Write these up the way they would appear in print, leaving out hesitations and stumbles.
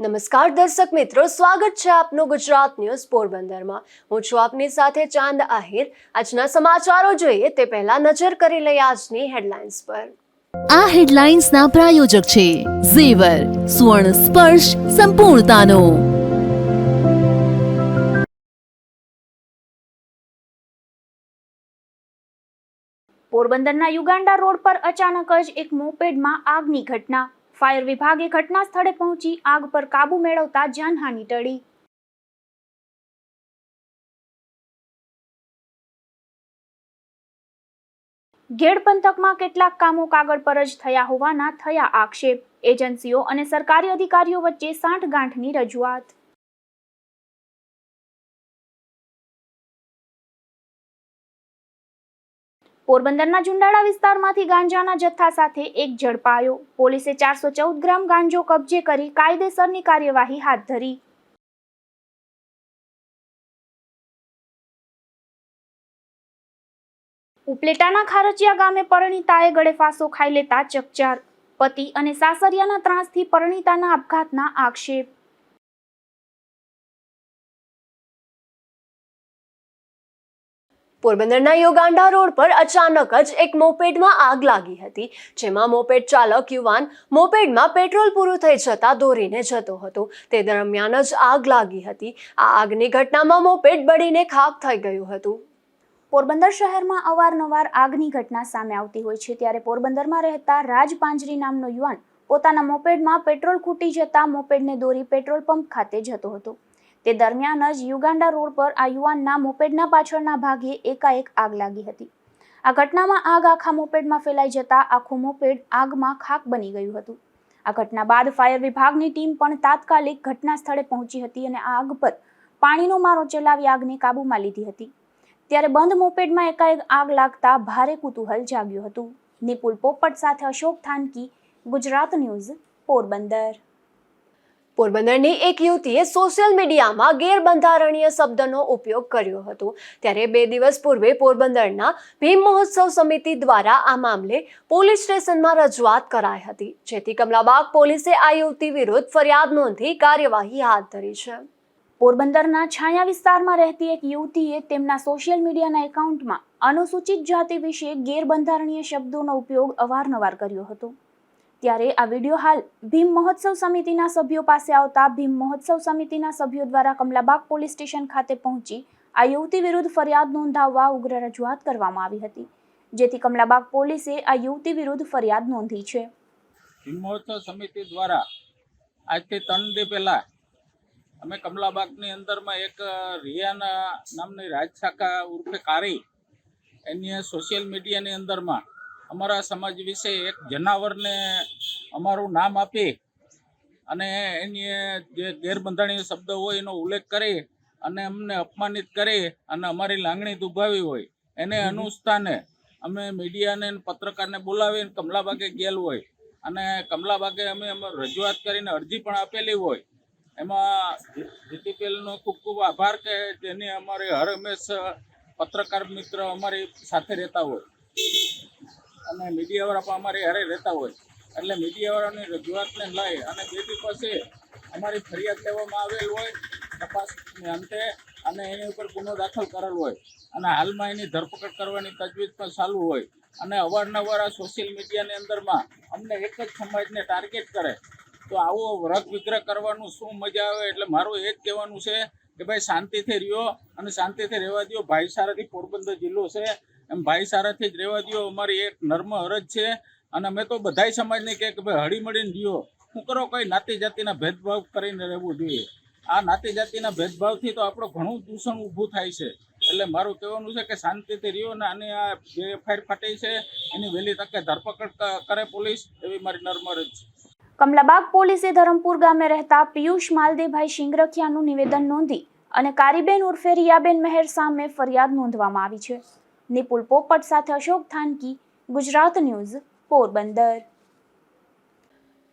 નમસ્કાર દર્શક મિત્રો, સ્વાગત છે આપનું ગુજરાત ન્યૂઝ પોરબંદરમાં। હું છું આપની સાથે ચાંદ આહિર। આજના સમાચારો જોઈએ તે પહેલા નજર કરી લઈએ આજની હેડલાઇન્સ પર। આ હેડલાઇન્સના પ્રાયોજક છે ઝેવર, સુવર્ણ સ્પર્શ સંપૂર્ણતાનો। પોરબંદરના યુગાંડા રોડ પર અચાનક જ એક મોપેડમાં આગની ઘટના। ફાયર વિભાગે ઘટના સ્થળે પહોંચી આગ પર કાબુ મેળવતા જાનહાનિ ટળી। ગેડ પંથકમાં કેટલાક કામો કાગળ પર જ થયા હોવાના થયા આક્ષેપ। એજન્સીઓ અને સરકારી અધિકારીઓ વચ્ચે સાંઠગાંઠની રજૂઆત। પોરબંદરના જુંડાળા વિસ્તારમાંથી ગાંજાના જથ્થા સાથે એક ઝડપાયો। પોલીસે 414 ગ્રામ ગાંજો કબજે કરી કાયદેસરની કાર્યવાહી હાથ ધરી। ઉપલેટાના ખારચિયા ગામે પરણિતાએ ગળે ફાંસો ખાઈ લેતા ચકચાર। પતિ અને સાસરિયાના ત્રાસથી પરણિતાના આપઘાતના આક્ષેપ। પોરબંદરના યુગાંડા રોડ પર અચાનક જ એક મોપેડમાં આગ લાગી હતી, જેમાં મોપેડ ચાલક યુવાન મોપેડમાં પેટ્રોલ પૂરું થઈ જતા દોરીને જતો હતો। તે દરમિયાન જ આગ લાગી હતી। આ આગની ઘટનામાં મોપેડ બળીને ખાખ થઈ ગયું હતું। પોરબંદર શહેરમાં અવારનવાર આગની ઘટના સામે આવતી હોય છે, ત્યારે પોરબંદરમાં રહેતા રાજ પાંજરી નામનો યુવાન પોતાના મોપેડમાં પેટ્રોલ ખૂટી જતા મોપેડને દોરી પેટ્રોલ પંપ ખાતે જતો હતો। તે દરમિયાન જ યુગાંડા રોડ પર આ યુવાનના મોપેડના પાછળના ભાગે એકાએક આગ લાગી હતી। આ ઘટનામાં આગ આખા મોપેડમાં ફેલાઈ જતા આખું મોપેડ આગમાં ખાક બની ગયું હતું। આ ઘટના બાદ ફાયર વિભાગની ટીમ પણ તાત્કાલિક ઘટના સ્થળે પહોંચી હતી અને આગ પર પાણીનો મારો ચલાવી આગને કાબૂમાં લીધી હતી। ત્યારે બંધ મોપેડમાં એકાએક આગ લાગતા ભારે કુતૂહલ જાગ્યું હતું। નિપુલ પોપટ સાથે અશોક થાનકી, ગુજરાત ન્યૂઝ, પોરબંદર। પોરબંદરની એક યુવતીએ સોશિયલ મીડિયામાં ગેરબંધારણીય શબ્દનો ઉપયોગ કર્યો હતો। ત્યારે 2 દિવસ પૂર્વે પોરબંદરના ભીમ મહોત્સવ સમિતિ દ્વારા આ મામલે પોલીસ સ્ટેશનમાં રજૂઆત કરાઈ હતી, જેથી કમલાબાગ પોલીસે આ યુવતી વિરુદ્ધ ફરિયાદ નોંધી કાર્યવાહી હાથ ધરી છે। પોરબંદરના છાયા વિસ્તારમાં રહેતી એક યુવતીએ તેમના સોશિયલ મીડિયાના એકાઉન્ટમાં અનુસૂચિત જાતિ વિશે ગેરબંધારણીય શબ્દોનો ઉપયોગ અવારનવાર કર્યો હતો। ત્યારે આ વિડીયો હાલ ભીમ મહોત્સવ સમિતિના સભ્યો પાસે આવતા ભીમ મહોત્સવ સમિતિના સભ્યો દ્વારા કમલાબાગ પોલીસ સ્ટેશન ખાતે પહોંચી આ યુવતી વિરુદ્ધ ફરિયાદ નોંધાવવા ઉગ્ર રજૂઆત કરવામાં આવી હતી, જેથી કમલાબાગ પોલીસે આ યુવતી વિરુદ્ધ ફરિયાદ નોંધી છે। ભીમ મહોત્સવ સમિતિ દ્વારા આજથી 3 દિવસ પહેલા અમે કમલાબાગની અંદરમાં એક રિયાના નામની રાજશાખા ઉર્ફે કારી એની સોશિયલ મીડિયાની અંદરમાં અમારા સમાજ વિશે એક જનાવરને અમારું નામ આપી અને એની જે ગેરબંધારણીય શબ્દ હોય એનો ઉલ્લેખ કરી અને અમને અપમાનિત કરી અને અમારી લાગણી દુભાવી હોય એને અનુસ્થાને અમે મીડિયાને પત્રકારને બોલાવીને કમલાબાગે ગયેલ હોય અને કમલાબાગે અમે રજૂઆત કરીને અરજી પણ આપેલી હોય। એમાં જીટીપીએલનો ખૂબ ખૂબ આભાર કે જેની અમારી હર હંમેશ પત્રકાર મિત્ર અમારી સાથે રહેતા હોય અને મીડિયાવાળા પણ અમારી હારે રહેતા હોય, એટલે મીડિયાવાળાની રજૂઆતને લઈ અને 2 દિવસ પછી અમારી ફરિયાદ લેવામાં આવેલ હોય તપાસની અંતે અને એની ઉપર ગુનો દાખલ કરેલ હોય અને હાલમાં એની ધરપકડ કરવાની તજવીજ પણ ચાલુ હોય અને અવારનવાર આ સોશિયલ મીડિયાની અંદરમાં અમને એક જ સમાજને ટાર્ગેટ કરે તો આવો વર્ગ વિગ્રહ કરવાનું શું મજા આવે। એટલે મારું એ જ કહેવાનું છે કે ભાઈ શાંતિથી રહ્યો અને શાંતિથી રહેવા દો। ભાઈચારાથી પોરબંદર જિલ્લો છે એમ ભાઈચારાથી જ રહેવા દો, અમારી એક નર્મ અરજ છે અને અમે તો બધાય સમાજને કહે કે ભાઈ હળીમળીને રહ્યો, શું કરો કોઈ નાતી જાતિના ભેદભાવ કરીને રહેવું જોઈએ। આ નાતી જાતિના ભેદભાવથી તો આપણું ઘણું દૂષણ ઊભું થાય છે, એટલે મારું કહેવાનું છે કે શાંતિથી રહ્યો ને આની આ જે એફઆઈઆર ફાટી છે એની વહેલી તકે ધરપકડ કરે પોલીસ, એવી મારી નર્મ અરજ છે। કમલાબાગ પોલીસે ધરમપુર ગામે રહેતા પિયુષ માલદેભાઈ શિંગરખિયાનું નિવેદન નોંધી અને કારીબેન ઉર્ફે રિયાબેન મહેર સામે ફરિયાદ નોંધવામાં આવી છે। નિપુલ પોપટ સાથે અશોક થાનકી, ગુજરાત ન્યૂઝ, પોરબંદર।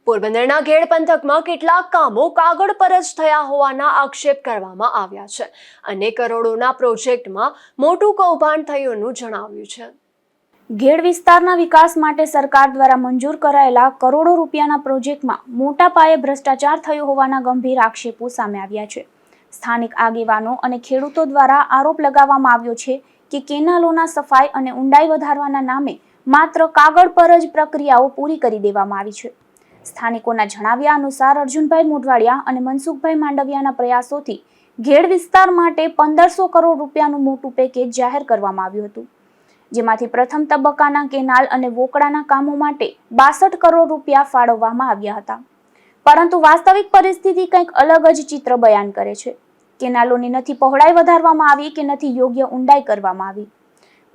પોરબંદરના ગેડ પંથકમાં કેટલાક કામો કાગળ પર જ થયા હોવાના આક્ષેપ કરવામાં આવ્યા છે અને કરોડોના પ્રોજેક્ટમાં મોટું કૌભાંડ થયુંનું જણાવ્યું છે। ઘેડ વિસ્તારના વિકાસ માટે સરકાર દ્વારા મંજૂર કરાયેલા કરોડો રૂપિયાના પ્રોજેક્ટમાં મોટા પાયે ભ્રષ્ટાચાર થયો હોવાના ગંભીર આક્ષેપો સામે આવ્યા છે. સ્થાનિક આગેવાનો અને ખેડૂતો દ્વારા આરોપ લગાવવામાં આવ્યો છે કે કેનાલોના સફાઈ અને ઊંડાઈ વધારવાના નામે માત્ર કાગળ પર જ પ્રક્રિયાઓ પૂરી કરી દેવામાં આવી છે. સ્થાનિકોના જણાવ્યા અનુસાર અર્જુનભાઈ મોઢવાડિયા અને મનસુખભાઈ માંડવિયાના પ્રયાસોથી ઘેડ વિસ્તાર માટે 1500 કરોડ રૂપિયાનું મોટું પેકેજ જાહેર કરવામાં આવ્યું હતું, જેમાંથી પ્રથમ તબક્કાના કેનાલ અને વોકડાના કામો માટે 62 કરોડ રૂપિયા ફાળવવામાં આવ્યા હતા. પરંતુ વાસ્તવિક પરિસ્થિતિ કંઈક અલગ જ ચિત્ર બયાન કરે છે. કેનાલોની નથી પહોળાઈ વધારવામાં આવી કે નથી યોગ્ય ઊંડાઈ કરવામાં આવી.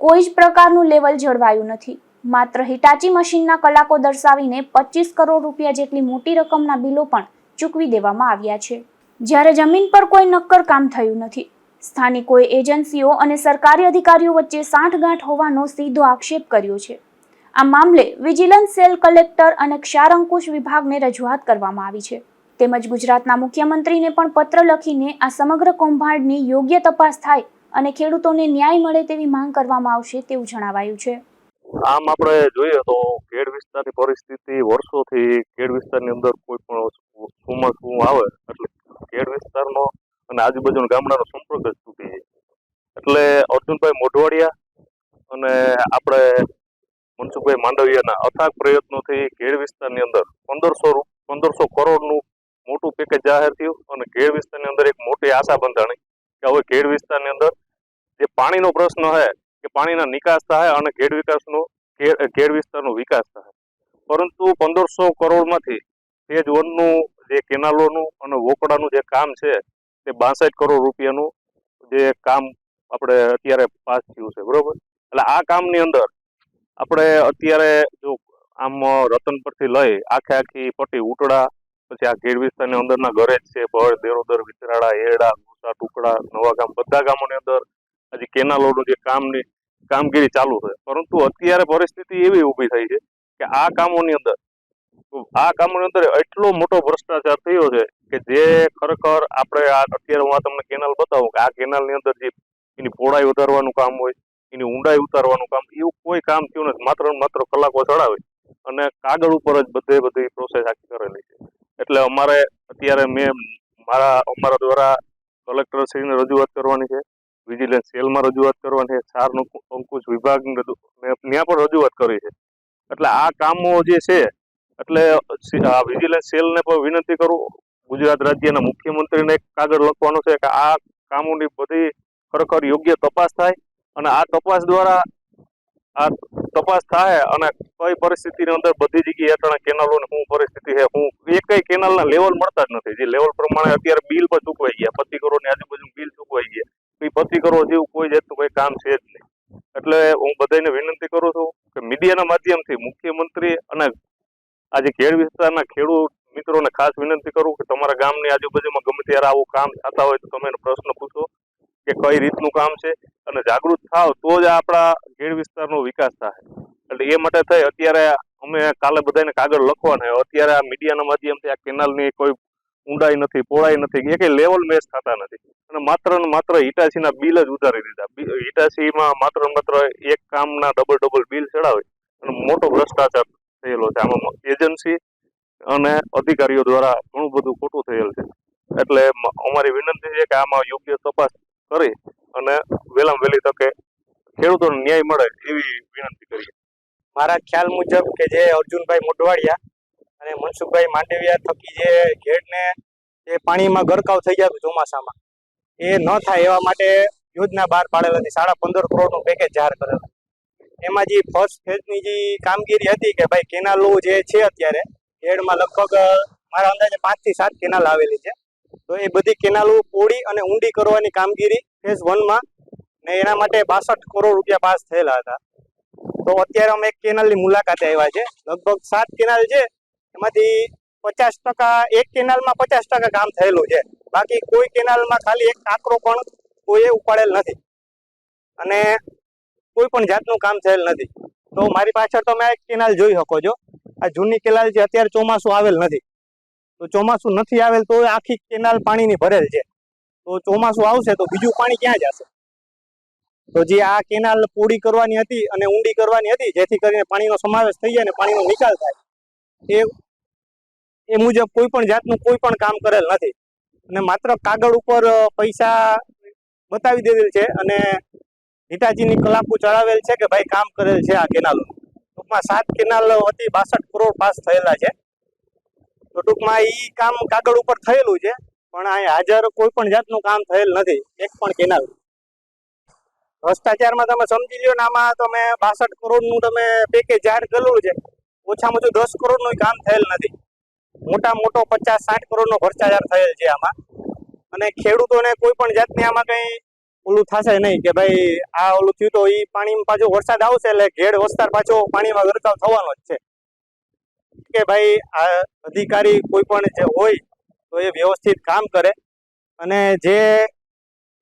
કોઈ જ પ્રકારનું લેવલ જળવાયું નથી. માત્ર હિટાચી મશીનના કલાકો દર્શાવીને 25 કરોડ રૂપિયા જેટલી મોટી રકમના બિલો પણ ચૂકવી દેવામાં આવ્યા છે, જ્યારે જમીન પર કોઈ નક્કર કામ થયું નથી. સ્થાનિકોએ એજન્સીઓ અને સરકારી અધિકારીઓ વચ્ચે સાંઠગાંઠ હોવાનો સીધો આક્ષેપ કર્યો છે. આ મામલે વિજિલન્સ સેલ કલેક્ટર અને ક્ષાર અંકુશ વિભાગને રજૂઆત કરવામાં આવી છે. તેમજ ગુજરાતના મુખ્યમંત્રીને પણ પત્ર લખીને આ સમગ્ર કૌભાંડની યોગ્ય તપાસ થાય અને ખેડૂતોને ન્યાય મળે તેવી માંગ કરવામાં આવશે તેવું જણાવાયું છે. આમ આપણે જોઈએ તો ખેડ વિસ્તારની પરિસ્થિતિ વર્ષોથી ખેડ વિસ્તારની અંદર કોઈ પણ ચોમાસું આવે એટલે ખેડ વિસ્તારનો અને આજુબાજુના ગામડાનો સંપર્ક જ તૂટી જાય. એટલે અર્જુનભાઈ મોઢવાડિયા અને આપણે મનસુખભાઈ માંડવિયાના અથાગ પ્રયત્નોથી ખેડ વિસ્તારની અંદર 1500 કરોડનું મોટું પેકેજ જાહેર થયું અને ખેડ વિસ્તારની અંદર એક મોટી આશા બંધાણી કે હવે ખેડ વિસ્તારની અંદર જે પાણીનો પ્રશ્ન છે કે પાણીના નિકાસ થાય અને ખેડ વિસ્તારનો વિકાસ થાય. પરંતુ 1500 કરોડમાંથી ફેજ 1 નું જે કેનાલોનું અને વોકડાનું જે કામ છે તે 62 કરોડ રૂપિયાનું જે કામ આપણે અત્યારે પાસ થયું છે, બરોબર. એટલે આ કામની અંદર આપણે અત્યારે જો આમ રતન પરથી લઈ આખી પટ્ટી ઉટડા, પછી આ ખેડ વિસ્તારની અંદરના ગરેજ છે, ભળ, દેરોદર, વિસરાળા, એરડા, ગુસા, ટુકડા, નવા ગામ, બધા ગામોની અંદર હજી કેનાલોનું જે કામગીરી ચાલુ છે. પરંતુ અત્યારે પરિસ્થિતિ એવી ઊભી થઈ છે કે આ કામોની અંદર એટલો મોટો ભ્રષ્ટાચાર થયો છે કે જે ખરેખર આપણે અત્યારે હું તમને કેનાલ બતાવું કે આ કેનાલની અંદર જે એની પહોળાઈ વધારવાનું કામ હોય, એની ઊંડાઈ ઉતારવાનું કામ, એવું કોઈ કામ થયું નથી. માત્ર કલાકો ચડાવે અને કાગળ ઉપર જ બધી પ્રોસેસ આખી કરેલી છે. એટલે અમારે અત્યારે અમારા દ્વારા કલેક્ટરશ્રીને રજૂઆત કરવાની છે, વિજિલન્સ સેલમાં રજૂઆત કરવાની છે, ક્ષાર અંકુશ વિભાગને ત્યાં પણ રજૂઆત કરી છે. એટલે આ કામો જે છે એટલે વિજિલન્સ સેલને પણ વિનંતી કરું, ગુજરાત રાજ્યના મુખ્યમંત્રીને એક કાગળ લખવાનો છે કે આ કામોની બધી ખરેખર યોગ્ય તપાસ થાય અને આ તપાસ થાય અને કઈ પરિસ્થિતિની અંદર બધી જગ્યાએ હેઠળ કેનાલોની શું પરિસ્થિતિ છે, એકય કેનાલના લેવલ મળતા જ નથી. જે લેવલ પ્રમાણે અત્યારે બિલ પણ ચૂકવાઈ ગયા, 25 કરોડની આજુબાજુ બિલ ચૂકવાઈ ગયા. એ 25 કરોડ જેવું કોઈ જાતનું કોઈ કામ છે જ નહીં. એટલે હું બધાને વિનંતી કરું છું કે મીડિયાના માધ્યમથી મુખ્યમંત્રી અને આજે ખેડ વિસ્તારના ખેડૂત મિત્રોને ખાસ વિનંતી કરું કે તમારા ગામની આજુબાજુમાં ગમે ત્યારે આવું કામ થતા હોય તો તમે એનો પ્રશ્ન પૂછો કે કઈ રીતનું કામ છે અને જાગૃત થાવ તો જ આપણા ખેડ વિસ્તારનો વિકાસ થાય. એટલે એ માટે થઈ અત્યારે અમે કાલે બધાને કાગળ લખવાના. અત્યારે આ મીડિયાના માધ્યમથી આ કેનાલની કોઈ ઊંડાઈ નથી, પહોળાઈ નથી, એ કઈ લેવલ મેચ થતા નથી અને માત્ર હિટાચીના બિલ જ ઉતારી દીધા. હિટાચીમાં માત્ર એક કામના ડબલ બિલ ચડાવે અને મોટો ભ્રષ્ટાચાર થયેલો છે. આમાં એજન્સી અને અધિકારીઓ દ્વારા ઘણું બધું ખોટું થયેલ છે. એટલે અમારી વિનંતી છે કે આમાં યોગ્ય તપાસ કરી અને વહેલામાં વહેલી તકે ખેડૂતોને ન્યાય મળે એવી વિનંતી કરીએ. મારા ખ્યાલ મુજબ કે જે અર્જુનભાઈ મોઢવાડિયા અને મનસુખભાઈ માંડવિયા થકી જે ઘેડને જે પાણીમાં ગરકાવ થઈ ગયા ચોમાસામાં એ ન થાય એવા માટે યોજના બહાર પાડેલ હતી. 15.5 કરોડનું પેકેજ જાહેર કરેલ. એમાં જે ફર્સ્ટ ફેઝની જે કામગીરી હતી કે ભાઈ કેનાલો જે છે અત્યારે ઘેડમાં લગભગ મારા અંદાજે 5 થી 7 કેનાલ આવેલી છે. તો એ બધી કેનાલો પોળી અને ઊંડી કરવાની કામગીરી ફેઝ 1માં ને એના માટે 62 કરોડ રૂપિયા પાસ થયેલા હતા. તો અત્યારે અમે એક કેનાલની મુલાકાતે આવ્યા છે. લગભગ 7 કેનાલ છે, એમાંથી 50% એક કેનાલમાં 50% કામ થયેલું છે. બાકી કોઈ કેનાલમાં ખાલી એક કાંકરો પણ કોઈએ ઉપાડેલ નથી અને કોઈ પણ જાતનું કામ થયેલ નથી. તો મારી પાછળ તમે એક કેનાલ જોઈ શકો છો. આ જૂની કેનાલ છે, અત્યારે ચોમાસું આવેલ નથી. તો ચોમાસું નથી આવેલ તો આખી કેનાલ પાણીની ભરેલ છે. તો ચોમાસું આવશે તો બીજું પાણી ક્યાં જશે? તો જે આ કેનાલ પૂરી કરવાની હતી અને ઊંડી કરવાની હતી જેથી કરીને પાણીનો સમાવેશ થઈ જાય અને પાણીનો નિકાલ થાય એ મુજબ કોઈ પણ જાતનું કોઈ પણ કામ કરેલ નથી અને માત્ર કાગળ ઉપર પૈસા બતાવી દેલ છે અને હિટાચીની કલાપુ ચડાવેલ છે કે ભાઈ કામ કરેલ છે આ કેનાલ. ટૂંકમાં 7 કેનાલ હતી 62 કરોડ પાસ થયેલા છે. તો ટૂંકમાં ઈ કામ કાગળ ઉપર થયેલું છે પણ અહીં હાજર કોઈ પણ જાતનું કામ થયેલ નથી એક પણ કેનાલ. ભ્રષ્ટાચારમાં તમે સમજી લ્યો ને આમાં તમે 62 કરોડનું તમે પેકેજ જાહેર કરેલું છે, ઓછામાં ઓછું 10 કરોડનું કામ થયેલ નથી. મોટા મોટો 50-60 કરોડનો ભ્રષ્ટાચાર થયેલ છે આમાં અને ખેડૂતોને કોઈ પણ જાતની આમાં કઈ ઓલું થશે નહીં કે ભાઈ આ ઓલું થયું તો એ પાણીમાં પાછો વરસાદ આવશે એટલે ઘેડ વસ્તાર પાછો પાણીમાં ગરકાવ થવાનો જ છે કે ભાઈ આ અધિકારી કોઈ પણ જે હોય તો એ વ્યવસ્થિત કામ કરે અને જે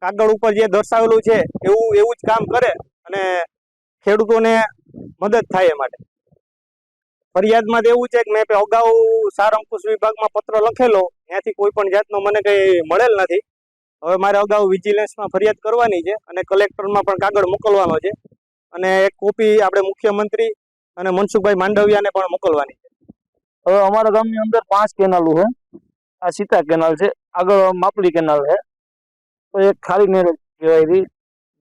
કાગળ ઉપર જે દર્શાવેલું છે એવું જ કામ કરે અને ખેડૂતોને મદદ થાય એ માટે. ફરિયાદમાં તો એવું છે કે મેં અગાઉ સાર અંકુશ વિભાગમાં પત્ર લખેલો, ત્યાંથી કોઈ પણ જાતનો મને કંઈ મળેલ નથી. હવે મારે અગાઉ વિજિલન્સમાં ફરિયાદ કરવાની છે અને કલેક્ટરમાં પણ કાગળ મોકલવાનો છે અને એક કોપી આપણે મુખ્યમંત્રી અને મનસુખભાઈ માંડવિયાને પણ મોકલવાની છે. હવે અમારા ગામની અંદર 5 કેનાલો છે. આ સીતા કેનાલ છે, આગળ માપલી કેનાલ છે, તો એક ખારી નેર કહેવાય રહી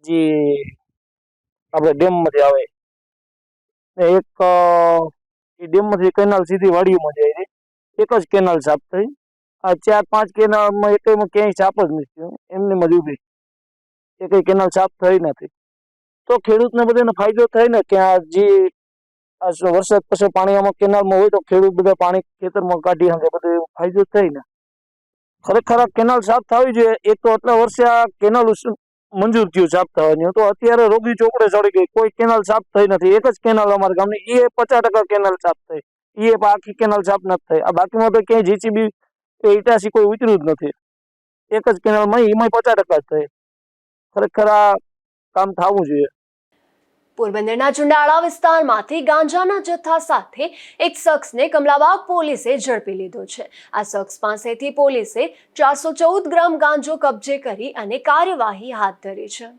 જે આપણે ડેમમાંથી આવે, એક ડેમમાંથી કેનાલ સીધી વાડીઓમાં જાય રહી. એક જ કેનાલ સાફ થઈ. આ 4-5 કેનાલમાં એકમાં ક્યાંય સાફ જ નથી થયું, એમની મજૂરી એ કઈ કેનાલ સાફ થઈ નથી. તો ખેડૂતને બધાને ફાયદો થાય ને કે આ જે આ વરસાદ પછી પાણી આમાં કેનાલમાં હોય તો ખેડૂત બધા પાણી ખેતરમાં કાઢી શકે, બધું ફાયદો થાય ને. ખરેખર આ કેનાલ સાફ થવી જોઈએ. એક તો આટલા વર્ષે આ કેનાલ મંજૂર થયું સાફ થવાની, તો અત્યારે રોગી ચોકડે ચડી ગઈ, કોઈ કેનાલ સાફ થઈ નથી. એક જ કેનાલ અમારા ગામની, એ 50% કેનાલ સાફ થઈ, એ આખી કેનાલ સાફ નથી થઈ. આ બાકીમાં તો ક્યાંય જીસીબી કે ઇટાસી કોઈ ઉતર્યું જ નથી. એક જ કેનાલમાં એમાં 50% થઈ. ખરેખર આ કામ થવું જોઈએ. પોરબંદરના ચુંડાળા વિસ્તારમાંથી ગાંજાના જથ્થા સાથે એક શખ્સને કમલાબાગ પોલીસે ઝડપી લીધો છે. આ શખ્સ પાસેથી પોલીસે 414 ગ્રામ ગાંજો કબજે કરી અને કાર્યવાહી હાથ ધરી છે.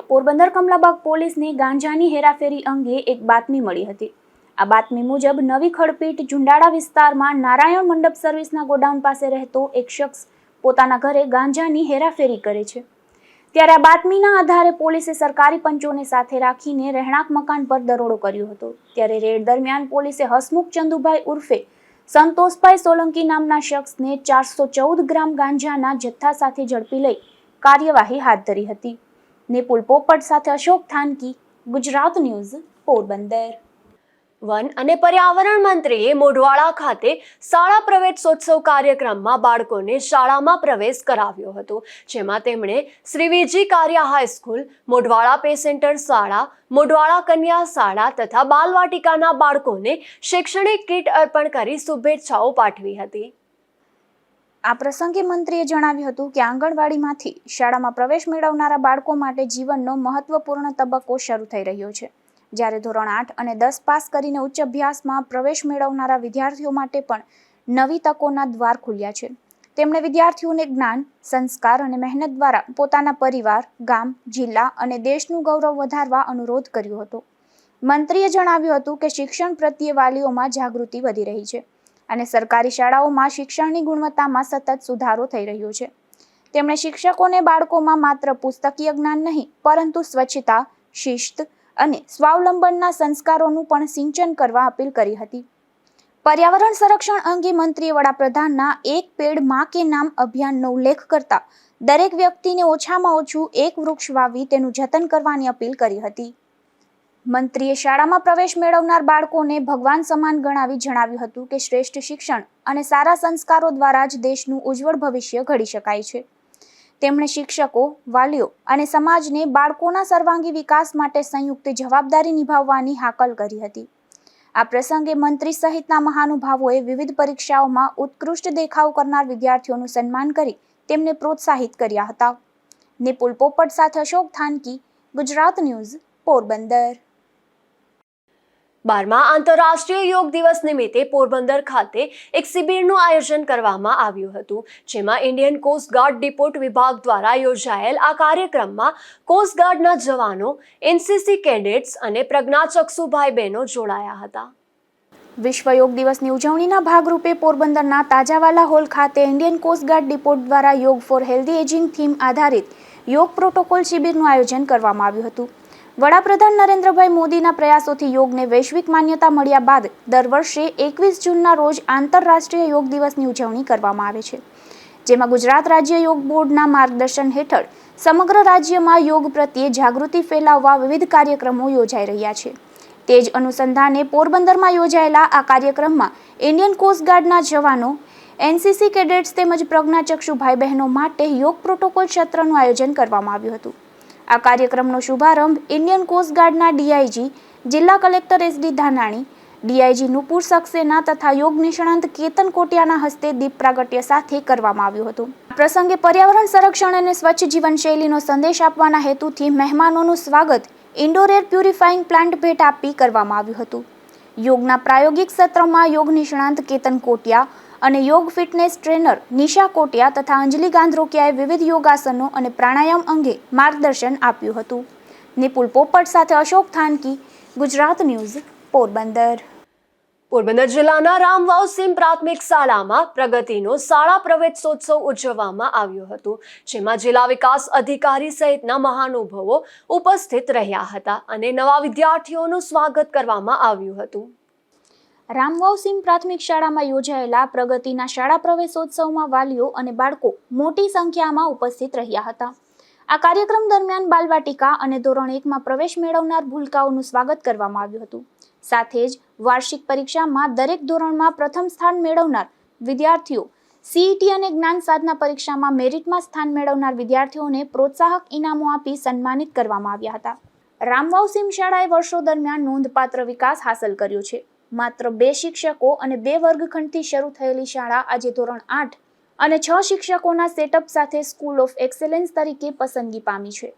પોરબંદર કમલાબાગ પોલીસને ગાંજાની હેરાફેરી અંગે એક બાતમી મળી હતી. આ બાતમી મુજબ નવી ખડપીટ ઝુંડાળા વિસ્તારમાં નારાયણ મંડપ સર્વિસના ગોડાઉન પાસે રહેતો એક શખ્સ પોતાના ઘરે ગાંજાની હેરાફેરી કરે છે. ત્યારે આ બાતમીના આધારે પોલીસે સરકારી પંચોને સાથે રાખીને રહેણાંક મકાન પર દરોડો કર્યો હતો. ત્યારે રેડ દરમિયાન પોલીસે હસમુખ ચંદુભાઈ ઉર્ફે સંતોષભાઈ સોલંકી નામના શખ્સને 414 ગ્રામ ગાંજાના જથ્થા સાથે ઝડપી લઈ કાર્યવાહી હાથ ધરી હતી. નિપુલ પોપટ સાથે અશોક થાનકી, ગુજરાત ન્યૂઝ, પોરબંદર. વન અને પર્યાવરણ મંત્રીએ મોઢવાડા ખાતે શાળા પ્રવેશોત્સવ કાર્યક્રમમાં બાળકોને શાળામાં પ્રવેશ કરાવ્યો હતો, જેમાં તેમણે Shri VG Kariya high school, Modhwada pay centre શાળા, મોઢવાડા કન્યા શાળા તથા બાલવાટિકાના બાળકોને શૈક્ષણિક કીટ અર્પણ કરી શુભેચ્છાઓ પાઠવી હતી. આ પ્રસંગે મંત્રીએ જણાવ્યું હતું કે આંગણવાડીમાંથી શાળામાં પ્રવેશ મેળવનારા બાળકો માટે જીવનનો મહત્વપૂર્ણ તબક્કો શરૂ થઈ રહ્યો છે. જ્યારે ધોરણ 8 અને 10 પાસ કરીને ઉચ્ચ અભ્યાસમાં પ્રવેશ મેળવનારા વિદ્યાર્થીઓ માટે પણ નવી તકોના દ્વાર ખુલ્યા છે. તેમણે વિદ્યાર્થીઓને જ્ઞાન, સંસ્કાર અને મહેનત દ્વારા પોતાના પરિવાર, ગામ, જિલ્લા અને દેશનું ગૌરવ વધારવા અનુરોધ કર્યો હતો. મંત્રીએ જણાવ્યું હતું કે શિક્ષણ પ્રત્યે વાલીઓમાં જાગૃતિ વધી રહી છે અને સરકારી શાળાઓમાં શિક્ષણની ગુણવત્તામાં સતત સુધારો થઈ રહ્યો છે. તેમણે શિક્ષકોને બાળકોમાં માત્ર પુસ્તકીય જ્ઞાન નહીં પરંતુ સ્વચ્છતા, શિસ્ત અને સ્વાવલંબનના સંસ્કારોનું પણ સિંચન કરવા અપીલ કરી હતી. પર્યાવરણ સંરક્ષણ અંગે મંત્રીએ વડાપ્રધાનના એક પેડ માં કે નામ અભિયાનનો ઉલ્લેખ કરતા દરેક વ્યક્તિને ઓછામાં ઓછું એક વૃક્ષ વાવી તેનું જતન કરવાની અપીલ કરી હતી. મંત્રીએ શાળામાં પ્રવેશ મેળવનાર બાળકોને ભગવાન સમાન ગણાવી જણાવ્યું હતું કે શ્રેષ્ઠ શિક્ષણ અને સારા સંસ્કારો દ્વારા જ દેશનું ઉજ્જવળ ભવિષ્ય ઘડી શકાય છે. તેમણે શિક્ષકો, વાલીઓ અને સમાજને બાળકોના સર્વાંગી વિકાસ માટે સંયુક્ત જવાબદારી નિભાવવાની હાકલ કરી હતી. આ પ્રસંગે મંત્રી સહિતના મહાનુભાવોએ વિવિધ પરીક્ષાઓમાં ઉત્કૃષ્ટ દેખાવ કરનાર વિદ્યાર્થીઓનું સન્માન કરી તેમને પ્રોત્સાહિત કર્યા હતા. નિપુલ પોપટ સાથે અશોક થાનકી, ગુજરાત ન્યૂઝ, પોરબંદર. 12મા આંતરરાષ્ટ્રીય યોગ દિવસ નિમિત્તે પોરબંદર ખાતે એક શિબિરનું આયોજન કરવામાં આવ્યું હતું, જેમાં ઇન્ડિયન કોસ્ટ ગાર્ડ ડિપોર્ટ વિભાગ દ્વારા યોજાયેલ આ કાર્યક્રમમાં કોસ્ટ ગાર્ડના જવાનો, એનસીસી કેડેટ્સ અને પ્રજ્ઞાચક્ષુ ભાઈ બહેનો જોડાયા હતા. વિશ્વ યોગ દિવસની ઉજવણીના ભાગરૂપે પોરબંદરના તાજાવાલા હોલ ખાતે ઇન્ડિયન કોસ્ટ ગાર્ડ ડિપોર્ટ દ્વારા યોગ ફોર હેલ્ધી એજિંગ થીમ આધારિત યોગ પ્રોટોકોલ શિબિરનું આયોજન કરવામાં આવ્યું હતું. વડાપ્રધાન નરેન્દ્રભાઈ મોદીના પ્રયાસોથી યોગને વૈશ્વિક માન્યતા મળ્યા બાદ દર વર્ષે 21 જૂનના રોજ આંતરરાષ્ટ્રીય યોગ દિવસની ઉજવણી કરવામાં આવે છે, જેમાં ગુજરાત રાજ્ય યોગ બોર્ડના માર્ગદર્શન હેઠળ સમગ્ર રાજ્યમાં યોગ પ્રત્યે જાગૃતિ ફેલાવવા વિવિધ કાર્યક્રમો યોજાઈ રહ્યા છે. તે જ અનુસંધાને પોરબંદરમાં યોજાયેલા આ કાર્યક્રમમાં ઇન્ડિયન કોસ્ટ ગાર્ડના જવાનો, એનસીસી કેડેટ્સ તેમજ પ્રજ્ઞાચક્ષુ ભાઈ બહેનો માટે યોગ પ્રોટોકોલ સત્રનું આયોજન કરવામાં આવ્યું હતું. આ કાર્યક્રમનો શુભારંભ ઇન્ડિયન કોસ્ટ ગાર્ડના ડીઆઈજી, જિલ્લા collector SD Dhanani, DIG Nupur Saxena તથા યોગ નિષ્ણાંત કેતન કોટિયાના હસ્તે દીપ પ્રાગટ્ય સાથે કરવામાં આવ્યું હતું. આ પ્રસંગે પર્યાવરણ સંરક્ષણ અને સ્વચ્છ જીવનશૈલીનો સંદેશ આપવાના હેતુથી મહેમાનોનું સ્વાગત ઇન્ડોર એર પ્યુરિફાઇંગ પ્લાન્ટ ભેટ આપી કરવામાં આવ્યું હતું. યોગના પ્રાયોગિક સત્રમાં યોગ નિષ્ણાંત કેતન કોટિયા અને યોગ ફિટનેસ ટ્રેનર નિશા કોટિયા તથા અંજલિ ગાંધરોકિયાએ વિવિધ યોગાસનો અને પ્રાણાયામ અંગે માર્ગદર્શન આપ્યું હતું. નિપુલ પોપટ સાથે અશોક થાનકી, ગુજરાત ન્યૂઝ, પોરબંદર. પોરબંદર જિલ્લાના રામવાવ સીમ પ્રાથમિક શાળામાં પ્રગતિનો શાળા પ્રવેશોત્સવ ઉજવવામાં આવ્યો હતો, જેમાં જિલ્લા વિકાસ અધિકારી સહિતના મહાનુભાવો ઉપસ્થિત રહ્યા હતા અને નવા વિદ્યાર્થીઓનું સ્વાગત કરવામાં આવ્યું હતું. રામવાવ સીમ પ્રાથમિક શાળામાં યોજાયેલા પ્રગતિના શાળા પ્રવેશોત્સવમાં વાલીઓ અને બાળકો મોટી સંખ્યામાં ઉપસ્થિત રહ્યા હતા. આ કાર્યક્રમ દરમિયાન બાલવાટિકા અને ધોરણ 1માં પ્રવેશ મેળવનાર ભૂલકાઓનું સ્વાગત કરવામાં આવ્યું હતું. સાથે જ વાર્ષિક પરીક્ષામાં દરેક ધોરણમાં પ્રથમ સ્થાન મેળવનાર વિદ્યાર્થીઓ, સીઈટી અને જ્ઞાન સાધના પરીક્ષામાં મેરિટમાં સ્થાન મેળવનાર વિદ્યાર્થીઓને પ્રોત્સાહક ઇનામો આપી સન્માનિત કરવામાં આવ્યા હતા. રામવાવ સીમ શાળાએ વર્ષો દરમિયાન નોંધપાત્ર વિકાસ હાંસલ કર્યો છે. માત્ર 2 શિક્ષકો અને 2 વર્ગખંડથી શરૂ થયેલી શાળા આજે ધોરણ 8 અને 6 શિક્ષકોના સેટઅપ સાથે સ્કૂલ ઓફ એક્સેલન્સ તરીકે પસંદગી પામી છે.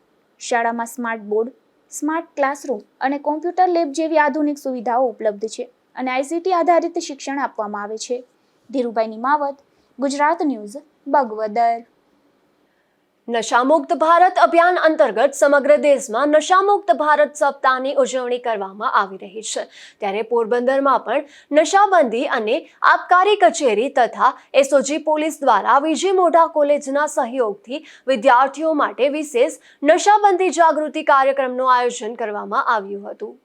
શાળામાં સ્માર્ટ બોર્ડ, સ્માર્ટ ક્લાસરૂમ અને કોમ્પ્યુટર લેબ જેવી આધુનિક સુવિધાઓ ઉપલબ્ધ છે અને આઈસીટી આધારિત શિક્ષણ આપવામાં આવે છે. ધીરુભાઈ નિમાવત, ગુજરાત ન્યૂઝ, બગવદર. નશામુક્ત ભારત અભિયાન અંતર્ગત સમગ્ર દેશમાં નશામુક્ત ભારત સપ્તાહની ઉજવણી કરવામાં આવી રહી છે, ત્યારે પોરબંદરમાં પણ નશાબંધી અને આબકારી કચેરી તથા એસઓજી પોલીસ દ્વારા વિજય મોઢા કોલેજના સહયોગથી વિદ્યાર્થીઓ માટે વિશેષ નશાબંધી જાગૃતિ કાર્યક્રમનું આયોજન કરવામાં આવ્યું હતું.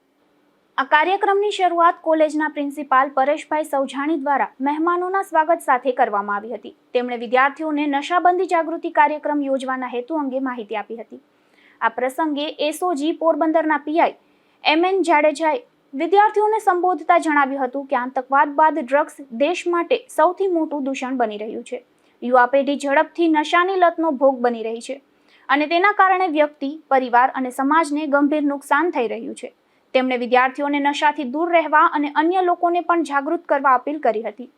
આ કાર્યક્રમની શરૂઆત કોલેજના પ્રિન્સિપાલ પરેશભાઈ સૌજાણી દ્વારા મહેમાનોના સ્વાગત સાથે કરવામાં આવી હતી. તેમણે વિદ્યાર્થીઓને નશાબંધી જાગૃતિ કાર્યક્રમ યોજવાના હેતુ અંગે માહિતી આપી હતી. આ પ્રસંગે એસઓજી પોરબંદરના પીઆઈ એમએન જાડેજાએ વિદ્યાર્થીઓને સંબોધતા જણાવ્યું હતું કે આતંકવાદ બાદ ડ્રગ્સ દેશ માટે સૌથી મોટું દૂષણ બની રહ્યું છે. યુવા પેઢી ઝડપથી નશાની લતનો ભોગ બની રહી છે અને તેના કારણે વ્યક્તિ, પરિવાર અને સમાજને ગંભીર નુકસાન થઈ રહ્યું છે. તેમણે વિદ્યાર્થીઓને નશાથી દૂર રહેવા અને અન્ય લોકોને પણ જાગૃત કરવા અપીલ કરી હતી.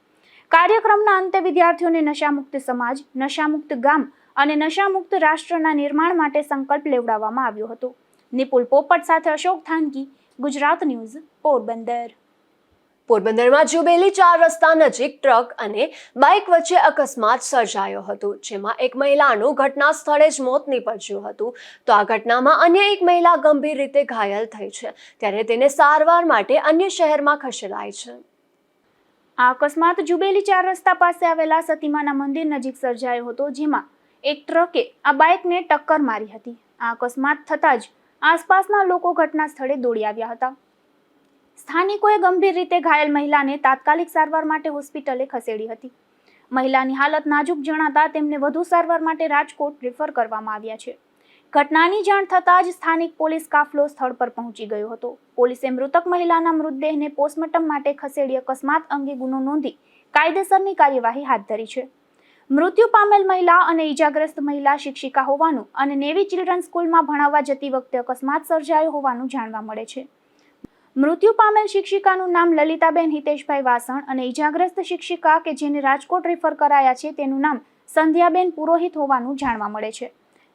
કાર્યક્રમના અંતે વિદ્યાર્થીઓને નશામુક્ત સમાજ, નશામુક્ત ગામ અને નશામુક્ત રાષ્ટ્રના નિર્માણ માટે સંકલ્પ લેવડાવવામાં આવ્યો હતો. નિપુલ પોપટ સાથે અશોક થાનકી, ગુજરાત ન્યૂઝ, પોરબંદર. પોરબંદરમાં જુબેલી 4 રસ્તા નજીક ટ્રક અને બાઇક વચ્ચે અકસ્માત સર્જાયો હતો, જેમાં એક મહિલાનું ઘટના સ્થળે જ મોત નીપજ્યું હતું, તો આ ઘટનામાં અન્ય એક મહિલા ગંભીર રીતે ઘાયલ થઈ છે, ત્યારે તેને સારવાર માટે અન્ય શહેરમાં ખસેડાઈ છે. આ અકસ્માત જુબેલી 4 રસ્તા પાસે આવેલા સતીમાના મંદિર નજીક સર્જાયો હતો, જેમાં એક ટ્રકે આ બાઇકને ટક્કર મારી હતી. આ અકસ્માત થતાં જ આસપાસના લોકો ઘટના સ્થળે દોડી આવ્યા હતા. સ્થાનિકોએ ગંભીર રીતે ઘાયલ મહિલાને તાત્કાલિક સારવાર માટે હોસ્પિટલે ખસેડી હતી. મહિલાની હાલત નાજુક જણાતા તેમને વધુ સારવાર માટે રાજકોટ રેફર કરવામાં આવ્યા છે. ઘટનાની જાણ થતાં જ સ્થાનિક પોલીસ કાફલો સ્થળ પર પહોંચી ગયો હતો. પોલીસે મૃતક મહિલાના મૃતદેહને પોસ્ટમોર્ટમ માટે ખસેડી અકસ્માત અંગે ગુનો નોંધી કાયદેસરની કાર્યવાહી હાથ ધરી છે. મૃત્યુ પામેલ મહિલા અને ઈજાગ્રસ્ત મહિલા શિક્ષિકા હોવાનું અને નેવી ચિલ્ડ્રન સ્કૂલમાં ભણાવવા જતી વખતે અકસ્માત સર્જાયો હોવાનું જાણવા મળે છે. મૃત્યુ પામેલ શિક્ષિકાનું નામ લલિતાબેન હિતેશભાઈ વાસણ અને ઈજાગ્રસ્ત શિક્ષિકા કે જેને રાજકોટ રેફર કરાયા છે તેનું નામ સંધ્યાબેન પુરોહિત હોવાનું જાણવા મળે છે.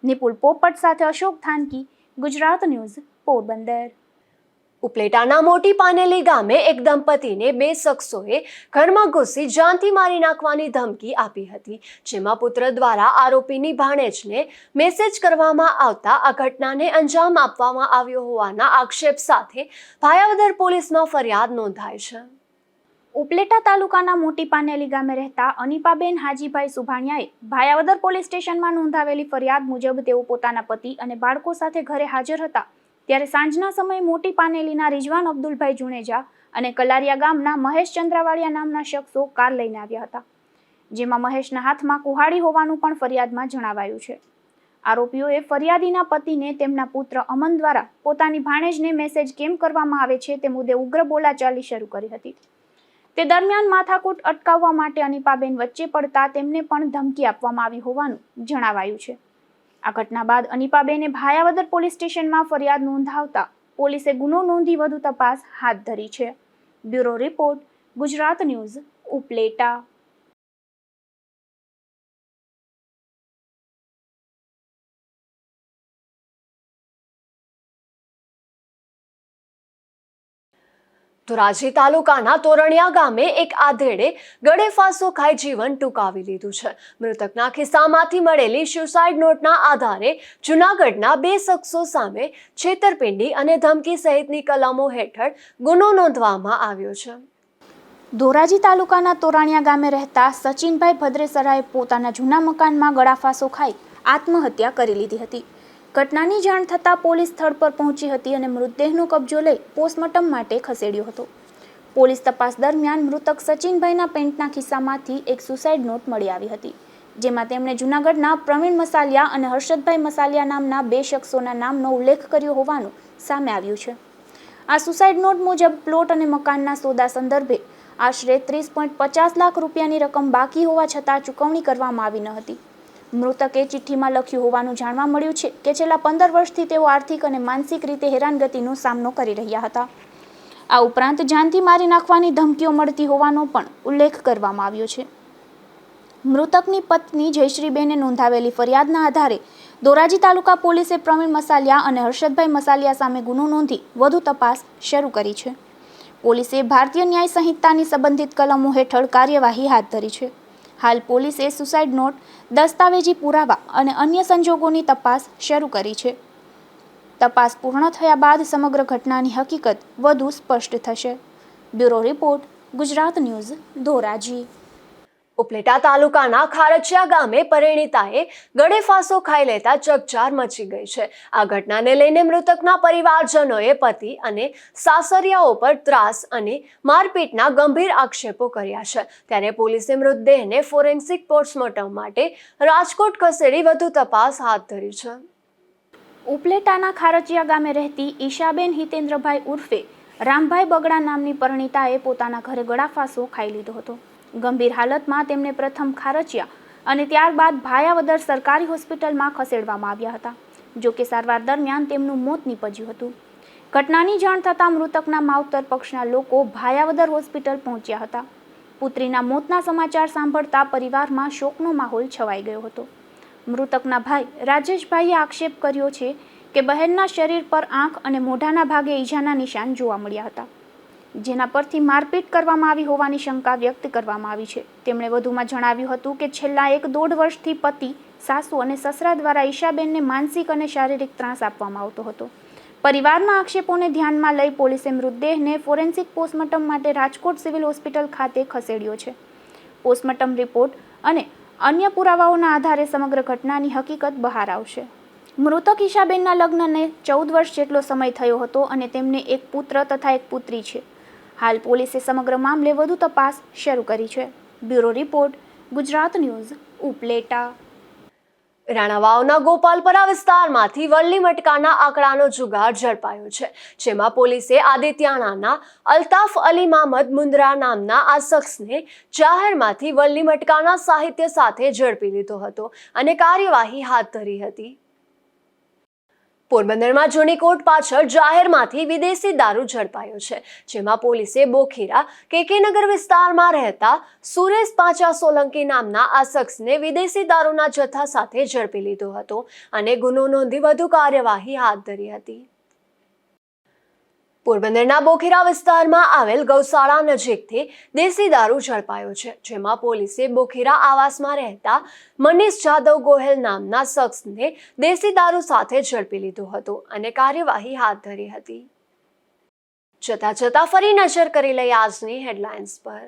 નિપુલ પોપટ સાથે અશોક થાનકી, ગુજરાત ન્યૂઝ, પોરબંદર. ઉપલેટાના મોટી પાનેલી ગામે એક દંપતીને બે શખ્સોએ ઘરમાં ઘૂસી જાનથી મારી નાખવાની ધમકી આપી હતી, જેમાં પુત્ર દ્વારા આરોપીની ભાણેજને મેસેજ કરવામાં આવતા આ ઘટનાને અંજામ આપવામાં આવ્યો હોવાના આક્ષેપ સાથે ભાયાવદર પોલીસમાં ફરિયાદ નોંધાઈ છે. ઉપલેટા તાલુકાના મોટી પાનેલી ગામે રહેતા અનિપાબેન હાજીભાઈ સુભાણિયાએ ભાયાવદર પોલીસ સ્ટેશનમાં નોંધાવેલી ફરિયાદ મુજબ તેઓ પોતાના પતિ અને બાળકો સાથે ઘરે હાજર હતા ત્યારે સાંજના સમયે મોટી પાનેલીના રિઝવાન અબ્દુલભાઈ જુણેજા અને કલારિયા ગામના મહેશ ચંદ્રાવાળિયા નામના શખ્સો કાર લઈને આવ્યા હતા, જેમાં મહેશના હાથમાં કુહાડી હોવાનું પણ ફરિયાદમાં જણાવાયું છે. આરોપીઓએ ફરિયાદીના પતિને તેમના પુત્ર અમન દ્વારા પોતાની ભાણેજને મેસેજ કેમ કરવામાં આવે છે તે મુદ્દે ઉગ્ર બોલાચાલી શરૂ કરી હતી. તે દરમિયાન માથાકૂટ અટકાવવા માટે અનિપાબેન વચ્ચે પડતા તેમને પણ ધમકી આપવામાં આવી હોવાનું જણાવાયું છે. આ ઘટના બાદ અનિપાબેને ભાયાવદર પોલીસ સ્ટેશનમાં ફરિયાદ નોંધાવતા પોલીસે ગુનો નોંધી વધુ તપાસ હાથ ધરી છે. Bureau report, Gujarat news, Upleta. Dhoraji તાલુકાના તોરણિયા ગામે એક આધેડે ગળે ફાંસો ખાઈ જીવન ટૂંકાવી લીધું છે. મૃતકના ખિસ્સામાંથી મળેલી સ્યુસાઇડ નોટના આધારે જૂનાગઢના બે શખ્સો સામે છેતરપિંડી અને ધમકી સહિતની કલમો હેઠળ ગુનો નોંધવામાં આવ્યો છે. ધોરાજી તાલુકાના તોરણિયા ગામે રહેતા સચિનભાઈ ભદ્રેસરાએ પોતાના જૂના મકાનમાં ગળાફાંસો ખાઈ આત્મહત્યા કરી લીધી હતી. ઘટનાની જાણ થતાં પોલીસ સ્થળ પર પહોંચી હતી અને મૃતદેહનો કબજો લઈ પોસ્ટમોર્ટમ માટે ખસેડ્યો હતો. પોલીસ તપાસ દરમિયાન મૃતક સચિનભાઈના પેન્ટના ખિસ્સામાંથી એક સુસાઇડ નોટ મળી આવી હતી, જેમાં તેમણે જૂનાગઢના પ્રવીણ મસાલિયા અને હર્ષદભાઈ મસાલિયા નામના બે શખ્સોના નામનો ઉલ્લેખ કર્યો હોવાનું સામે આવ્યું છે. આ સુસાઇડ નોટ મુજબ પ્લોટ અને મકાનના સોદા સંદર્ભે આશરે 30.50 લાખ રૂપિયાની રકમ બાકી હોવા છતાં ચૂકવણી કરવામાં આવી ન હતી. મૃતકે ચિઠ્ઠીમાં લખ્યું હોવાનું જાણવા મળ્યું છે કે છેલ્લા 15 વર્ષથી તેઓ આર્થિક અને માનસિક રીતે હેરાનગતિનો સામનો કરી રહ્યા હતા. આ ઉપરાંત જાનથી મારી નાખવાની ધમકીઓ મળતી હોવાનો પણ ઉલ્લેખ કરવામાં આવ્યો છે. મૃતકની પત્ની જયશ્રીબેને નોંધાવેલી ફરિયાદના આધારે ધોરાજી તાલુકા પોલીસે પ્રવીણ મસાલિયા અને હર્ષદભાઈ મસાલિયા સામે ગુનો નોંધી વધુ તપાસ શરૂ કરી છે. પોલીસે ભારતીય ન્યાય સંહિતાની સંબંધિત કલમો હેઠળ કાર્યવાહી હાથ ધરી છે. હાલ પોલીસે સુસાઇડ નોટ, દસ્તાવેજી પુરાવા અને અન્ય સંજોગોની તપાસ શરૂ કરી છે. તપાસ પૂર્ણ થયા બાદ સમગ્ર ઘટનાની હકીકત વધુ સ્પષ્ટ થશે. Bureau report, Gujarat news, Dhoraji. Upleta તાલુકાના ખારચિયા ગામે પરિણીતાએ ગળે ફાંસો ખાઈ લેતા ચકચાર મચી ગઈ છે. આ ઘટનાને લઈને મૃતકના પરિવારજનોએ પતિ અને સાસરિયાઓ પર ત્રાસ અને મારપીટના ગંભીર આક્ષેપો કર્યા છે. ત્યારે પોલીસે મૃતદેહને ફોરેન્સિક પોસ્ટમોર્ટમ માટે રાજકોટ ખસેડી વધુ તપાસ હાથ ધરી છે. ઉપલેટાના ખારચિયા ગામે રહેતી ઈશાબેન હિતેન્દ્રભાઈ ઉર્ફે રામભાઈ બગડા નામની પરિણીતાએ પોતાના ઘરે ગળાફાંસો ખાઈ લીધો હતો. ગંભીર હાલતમાં તેમને પ્રથમ ખારચિયા અને ત્યારબાદ ભાયાવદર સરકારી હોસ્પિટલમાં ખસેડવામાં આવ્યા હતા. જો કે સારવાર દરમિયાન તેમનું મોત નીપજ્યું હતું. ઘટનાની જાણ થતાં મૃતકના માવતર પક્ષના લોકો ભાયાવદર હોસ્પિટલ પહોંચ્યા હતા. પુત્રીના મોતના સમાચાર સાંભળતા પરિવારમાં શોકનો માહોલ છવાઈ ગયો હતો. મૃતકના ભાઈ રાજેશભાઈએ આક્ષેપ કર્યો છે કે બહેનના શરીર પર આંખ અને મોઢાના ભાગે ઈજાના નિશાન જોવા મળ્યા હતા, જેના પરથી મારપીટ કરવામાં આવી હોવાની શંકા વ્યક્ત કરવામાં આવી છે. તેમણે વધુમાં જણાવ્યું હતું કે છેલ્લા 1.5 વર્ષથી પતિ, સાસુ અને સસરા દ્વારા ઈશાબેનને માનસિક અને શારીરિક ત્રાસ આપવામાં આવતો હતો. પરિવારના આક્ષેપોને ધ્યાનમાં લઈ પોલીસે મૃતદેહને ફોરેન્સિક પોસ્ટમોર્ટમ માટે રાજકોટ સિવિલ હોસ્પિટલ ખાતે ખસેડ્યો છે. પોસ્ટમોર્ટમ રિપોર્ટ અને અન્ય પુરાવાઓના આધારે સમગ્ર ઘટનાની હકીકત બહાર આવશે. મૃતક ઈશાબેનના લગ્નને 14 વર્ષ જેટલો સમય થયો હતો અને તેમને એક પુત્ર તથા એક પુત્રી છે. હાલ પોલીસે સમગ્ર મામલે વધુ તપાસ શરૂ કરી છે. Bureau report, Gujarat news, Upleta. રાણાવાવના ગોપાલપરા વિસ્તારમાંથી વલ્લી મટકાના આંકડાનો જુગાર ઝડપાયો છે, જેમાં પોલીસે આદિત્યાણાના અલ્તાફ અલી મામદ મુંદ્રા નામના આ શખ્સને જાહેરમાંથી વલ્લી મટકાના સાહિત્ય સાથે ઝડપી લીધો હતો અને કાર્યવાહી હાથ ધરી હતી. પોરબંદરમાં જૂની કોર્ટ પાછળ જાહેરમાંથી વિદેશી દારૂ ઝડપાયો છે, જેમાં પોલીસે બોખીરા કેકેનગર વિસ્તારમાં રહેતા સુરેશ પાંચા સોલંકી નામના આ શખ્સને વિદેશી દારૂના જથ્થા સાથે ઝડપી લીધો હતો અને ગુનો નોંધી વધુ કાર્યવાહી હાથ ધરી હતી. પોરબંદરના બોખીરા વિસ્તારમાં આવેલ ગૌશાળા નજીકથી દેશી દારૂ ઝડપાયો છે, જેમાં પોલીસે બોખીરા આવાસમાં રહેતા મનીષ જાદવ ગોહેલ નામના શખ્સને દેશી દારૂ સાથે ઝડપી લીધો હતો અને કાર્યવાહી હાથ ધરી હતી. જતા ફરી નજર કરી લઈએ આજની હેડલાઇન્સ પર.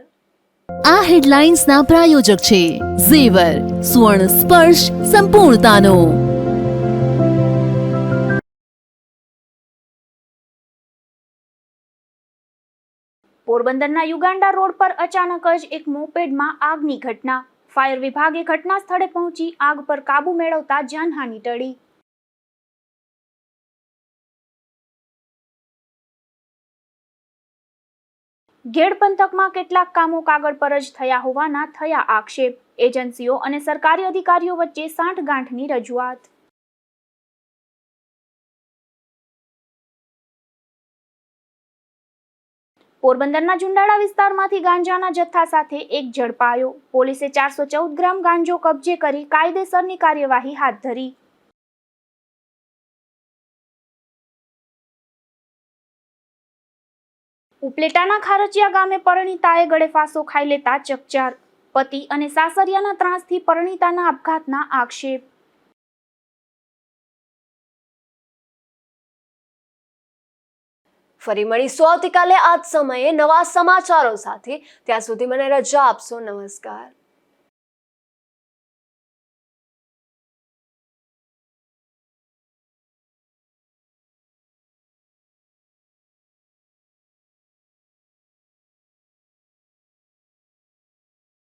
આ હેડલાઇન્સના પ્રાયોજક છે ઝેવર, સુવર્ણ સ્પર્શ સંપૂર્ણતાનો. પોરબંદરના યુગાન્ડા રોડ પર અચાનક જ એક મોપેડમાં આગની ઘટના. ફાયર વિભાગે ઘટના સ્થળે પહોંચી આગ પર કાબુ મેળવતા જાનહાનિ ટળી. ઘેડ પંથકમાં કેટલાક કામો કાગળ પર જ થયા હોવાના થયા આક્ષેપ. એજન્સીઓ અને સરકારી અધિકારીઓ વચ્ચે સાંઠગાંઠની રજૂઆત. પોરબંદરના જુંડાળા વિસ્તારમાંથી ગાંજાના જથ્થા સાથે એક ઝડપાયો. પોલીસે 414 ગ્રામ ગાંજો કબજે કરી કાયદેસરની કાર્યવાહી હાથ ધરી. ઉપલેટાના ખારચિયા ગામે પરણિતાએ ગળે ફાંસો ખાઈ લેતા ચકચાર. પતિ અને સાસરિયાના ત્રાસથી પરણિતાના આપઘાતના આક્ષેપ. ફરી મળીશું આવતીકાલે આ જ સમયે નવા સમાચારો સાથે. ત્યાં સુધી મને રજા આપશો. નમસ્કાર.